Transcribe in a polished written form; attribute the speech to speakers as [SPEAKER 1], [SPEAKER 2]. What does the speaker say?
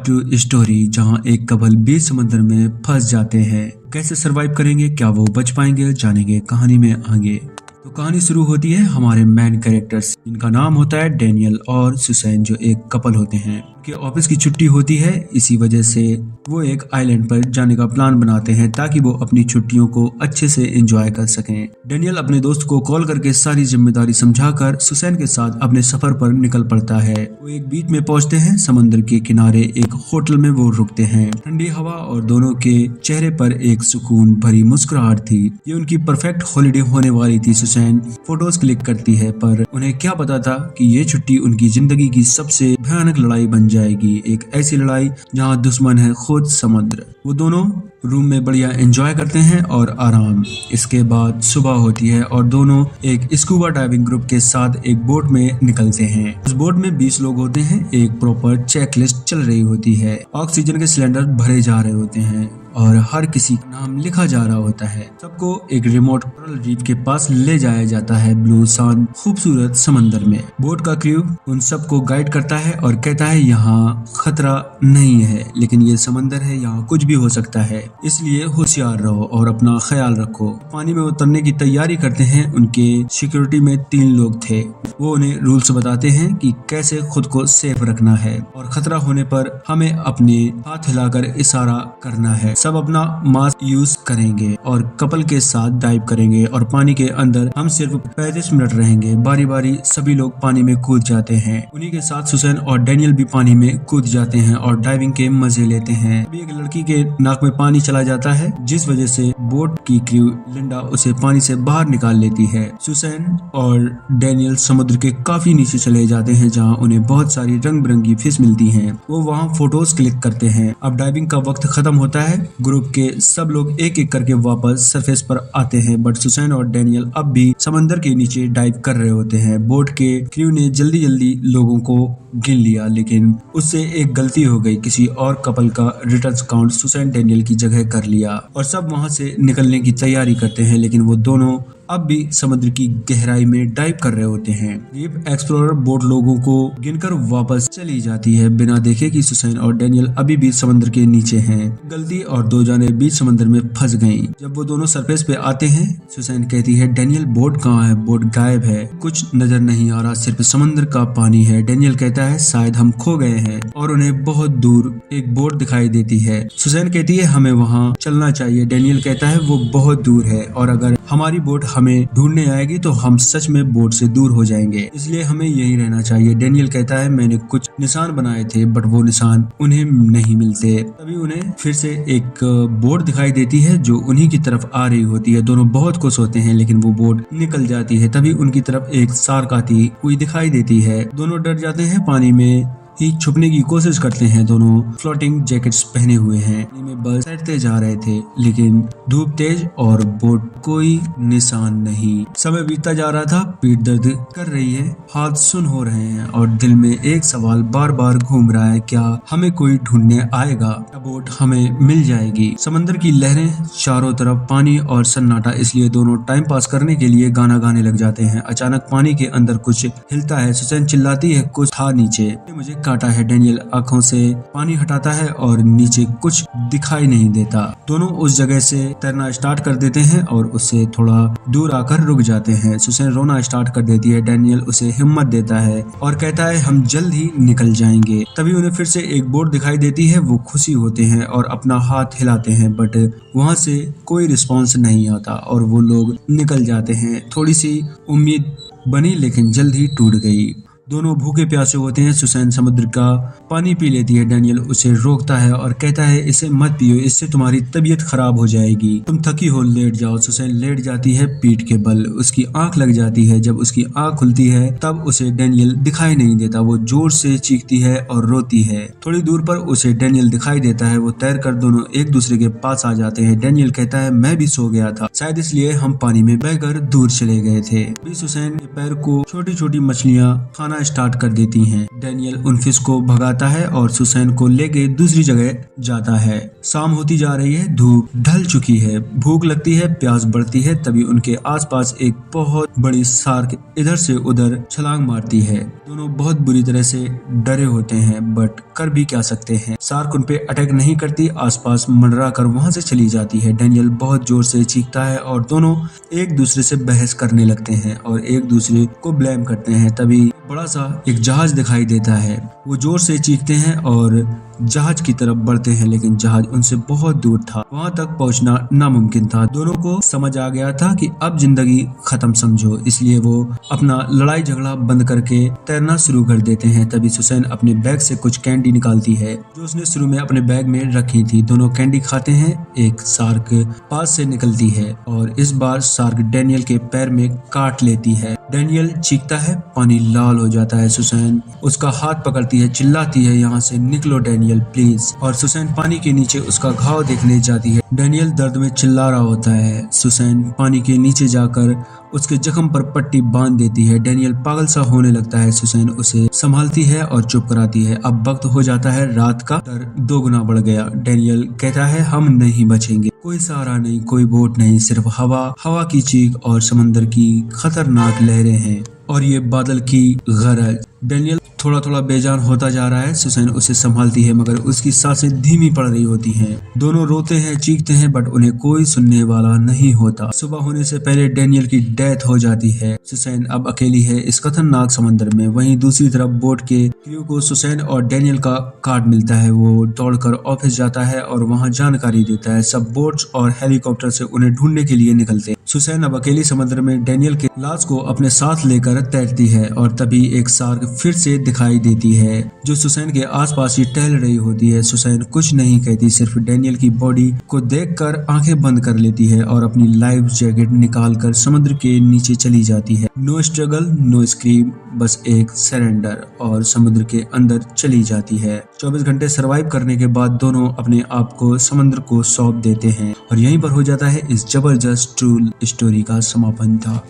[SPEAKER 1] True story जहां एक couple बीच समंदर में फंस जाते हैं। कैसे सरवाइव करेंगे, क्या वो बच पाएंगे, जानेंगे कहानी में आगे। तो कहानी शुरू होती है हमारे मेन कैरेक्टर्स जिनका नाम होता है डैनियल और सुसैन, जो एक कपल होते हैं। उनके ऑफिस की छुट्टी होती है, इसी वजह से वो एक आइलैंड पर जाने का प्लान बनाते हैं ताकि वो अपनी छुट्टियों को अच्छे से एंजॉय कर सकें। डैनियल अपने दोस्त को कॉल करके सारी जिम्मेदारी समझाकर सुसैन के साथ अपने सफर पर निकल पड़ता है। वो एक बीच में पहुंचते हैं, समंदर के किनारे एक होटल में वो रुकते हैं। ठंडी हवा और दोनों के चेहरे पर एक सुकून भरी मुस्कुराहट थी। ये उनकी परफेक्ट हॉलिडे होने वाली थी। सुसैन फोटोज क्लिक करती है, पर उन्हें क्या पता था कि ये छुट्टी उनकी जिंदगी की सबसे भयानक लड़ाई बन जाएगी। एक ऐसी लड़ाई जहां दुश्मन है खुद समुद्र। वो दोनों रूम में बढ़िया एंजॉय करते हैं और आराम। इसके बाद सुबह होती है और दोनों एक स्कूबा डाइविंग ग्रुप के साथ एक बोट में निकलते हैं। उस बोट में 20 लोग होते हैं। एक प्रॉपर चेकलिस्ट चल रही होती है। ऑक्सीजन के सिलेंडर भरे जा रहे होते हैं और हर किसी का नाम लिखा जा रहा होता है। सबको एक रिमोट कोरल रीफ के पास ले जाया जाता है, ब्लू सान खूबसूरत समंदर में। बोट का क्रू उन सबको गाइड करता है और कहता है यहाँ खतरा नहीं है, लेकिन ये समंदर है, यहाँ कुछ भी हो सकता है, इसलिए होशियार रहो और अपना ख्याल रखो। पानी में उतरने की तैयारी करते हैं। उनके सिक्योरिटी में 3 लोग थे। वो उन्हें रूल्स बताते हैं कि कैसे खुद को सेफ रखना है और खतरा होने पर हमें अपने हाथ हिलाकर इशारा करना है। सब अपना मास्क यूज करेंगे और कपल के साथ डाइव करेंगे और पानी के अंदर हम सिर्फ 35 मिनट रहेंगे। बारी बारी सभी लोग पानी में कूद जाते हैं। उन्हीं के साथ सुसैन और डैनियल भी पानी में कूद जाते हैं और डाइविंग के मजे लेते हैं। अभी एक लड़की के नाक में पानी चला जाता है, जिस वजह से बोट की क्रू लिंडा उसे पानी से बाहर निकाल लेती है। सुसैन और डैनियल समुद्र के काफी नीचे चले जाते हैं, जहाँ उन्हें बहुत सारी रंग बिरंगी फिश मिलती हैं। वो वहाँ फोटोज क्लिक करते हैं। अब डाइविंग का वक्त खत्म होता है। ग्रुप के सब लोग एक एक करके वापस सरफेस पर आते हैं, बट सुसैन और डैनियल अब भी समंदर के नीचे डाइव कर रहे होते हैं। बोट के क्रू ने जल्दी जल्दी लोगों को गिन लिया, लेकिन उससे एक गलती हो गई। किसी और कपल का रिटर्न काउंट सुसैन डैनियल की जगह कर लिया और सब वहां से निकलने की तैयारी करते हैं, लेकिन वो दोनों अब भी समुद्र की गहराई में डाइव कर रहे होते हैं। डीप एक्सप्लोरर बोट लोगों को गिनकर वापस चली जाती है, बिना देखे कि सुसैन और डैनियल अभी भी समुद्र के नीचे हैं। गलती और 2 जाने बीच समंदर में फंस गईं। जब वो दोनों सरफेस पे आते हैं, सुसैन कहती है डैनियल बोट कहाँ है, बोट गायब है, कुछ नजर नहीं आ रहा, सिर्फ समंदर का पानी है। डैनियल कहता है शायद हम खो गए हैं और उन्हें बहुत दूर एक बोट दिखाई देती है। सुसैन कहती है हमें वहाँ चलना चाहिए। डैनियल कहता है वो बहुत दूर है और अगर हमारी बोट हमें ढूंढने आएगी तो हम सच में बोट से दूर हो जाएंगे, इसलिए हमें यही रहना चाहिए। डैनियल कहता है मैंने कुछ निशान बनाए थे, बट वो निशान उन्हें नहीं मिलते। तभी उन्हें फिर से एक बोट दिखाई देती है जो उन्हीं की तरफ आ रही होती है। दोनों बहुत खुश होते हैं, लेकिन वो बोट निकल जाती है। तभी उनकी तरफ एक शार्क आती हुई दिखाई देती है। दोनों डर जाते हैं, पानी में ही छुपने की कोशिश करते हैं। दोनों फ्लोटिंग जैकेट्स पहने हुए हैं। पानी में बस तैरते जा रहे थे, लेकिन धूप तेज और बोट कोई निशान नहीं। समय बीतता जा रहा था, पीठ दर्द कर रही है, हाथ सुन हो रहे हैं और दिल में एक सवाल बार बार घूम रहा है, क्या हमें कोई ढूंढने आएगा, क्या बोट हमें मिल जाएगी। समंदर की लहरें, चारों तरफ पानी और सन्नाटा, इसलिए दोनों टाइम पास करने के लिए गाना गाने लग जाते हैं। अचानक पानी के अंदर कुछ हिलता है। सुसैन चिल्लाती है कुछ था नीचे, मुझे काटा है। डैनियल आंखों से पानी हटाता है और नीचे कुछ दिखाई नहीं देता। दोनों उस जगह से तैरना स्टार्ट कर देते हैं और उससे थोड़ा दूर आकर रुक जाते हैं। सुसैन रोना स्टार्ट कर देती है। डैनियल उसे हिम्मत देता है और कहता है हम जल्द ही निकल जाएंगे। तभी उन्हें फिर से एक बोट दिखाई देती है। वो खुशी होते हैं और अपना हाथ हिलाते हैं, बट वहां से कोई रिस्पॉन्स नहीं आता और वो लोग निकल जाते हैं। थोड़ी सी उम्मीद बनी, लेकिन जल्द ही टूट गई। दोनों भूखे प्यासे होते हैं। सुसैन समुद्र का पानी पी लेती है। डैनियल उसे रोकता है और कहता है इसे मत पियो, इससे तुम्हारी तबीयत खराब हो जाएगी, तुम थकी हो, लेट जाओ। सुसैन लेट जाती है पीठ के बल। उसकी आंख लग जाती है। जब उसकी आंख खुलती है तब उसे डैनियल दिखाई नहीं देता। वो जोर से चीखती है और रोती है। थोड़ी दूर पर उसे डैनियल दिखाई देता है। वो तैरकर दोनों एक दूसरे के पास आ जाते हैं। डैनियल कहता है मैं भी सो गया था, शायद इसलिए हम पानी में बहकर दूर चले गए थे। सुसैन के पैर को छोटी छोटी मछलियाँ खाना खाना स्टार्ट कर देती हैं। डेनियल उन फिश को भगाता है और सुसैन को लेके दूसरी जगह जाता है। शाम होती जा रही है, धूप ढल चुकी है, भूख लगती है, प्यास बढ़ती है। तभी उनके आसपास एक बहुत बड़ी शार्क इधर से उधर छलांग मारती है। दोनों बहुत बुरी तरह से डरे होते हैं, बट कर भी क्या सकते हैं। शार्क उन पे अटैक नहीं करती, आसपास मंडरा कर वहां से चली जाती है। डेनियल बहुत जोर से चीखता है और दोनों एक दूसरे से बहस करने लगते हैं और एक दूसरे को ब्लेम करते हैं। तभी बड़ा सा एक जहाज दिखाई देता है। वो जोर से चीखते हैं और जहाज की तरफ बढ़ते हैं, लेकिन जहाज उनसे बहुत दूर था, वहां तक पहुंचना नामुमकिन था। दोनों को समझ आ गया था कि अब जिंदगी खत्म समझो, इसलिए वो अपना लड़ाई झगड़ा बंद करके तैरना शुरू कर देते हैं। तभी सुसैन अपने बैग से कुछ कैंडी निकालती है जो उसने शुरू में अपने बैग में रखी थी। दोनों कैंडी खाते हैं। एक शार्क पास से निकलती है और इस बार शार्क डेनियल के पैर में काट लेती है। डेनियल चीखता है, पानी लाल हो जाता है। सुसैन उसका हाथ पकड़ती है, चिल्लाती है, यहाँ से निकलो डेनियल प्लीज। और सुसैन पानी के नीचे उसका घाव देखने जाती है। डेनियल दर्द में चिल्ला रहा होता है। सुसैन पानी के नीचे जाकर उसके जख्म पर पट्टी बांध देती है। डेनियल पागल सा होने लगता है। सुसैन उसे संभालती है और चुप कराती है। अब वक्त हो जाता है रात का, डर 2 गुना बढ़ गया। डेनियल कहता है, हम नहीं बचेंगे, कोई सहारा नहीं, कोई बोट नहीं, सिर्फ हवा की चीख और समंदर की खतरनाक लहरें हैं और ये बादल की गरज। डेनियल थोड़ा थोड़ा बेजान होता जा रहा है। सुसैन उसे संभालती है मगर उसकी सांसें धीमी पड़ रही होती हैं। दोनों रोते हैं, चीखते हैं, बट उन्हें कोई सुनने वाला नहीं होता। सुबह होने से पहले डेनियल की डेथ हो जाती है। सुसैन अब अकेली है इस खतरनाक समंदर में। वहीं दूसरी तरफ बोट के क्रू को सुसैन और डेनियल का कार्ड मिलता है। वो दौड़कर ऑफिस जाता है और वहां जानकारी देता है। सब बोट्स और हेलीकॉप्टर से उन्हें ढूंढने के लिए निकलते हैं। सुसैन अब अकेली समुद्र में डेनियल के लाश को अपने साथ लेकर तैरती है और तभी एक शार्क फिर से दिखाई देती है जो सुसैन के आसपास ही टहल रही होती है। सुसैन कुछ नहीं कहती, सिर्फ डेनियल की बॉडी को देखकर आंखें बंद कर लेती है और अपनी लाइफ जैकेट निकालकर समुद्र के नीचे चली जाती है। नो स्ट्रगल, नो स्क्रीम, बस एक सरेंडर, और समुद्र के अंदर चली जाती है। 24 घंटे सरवाइव करने के बाद दोनों अपने आप को समुद्र को सौंप देते हैं और यहीं पर हो जाता है इस जबरदस्त ट्रू स्टोरी का समापन था।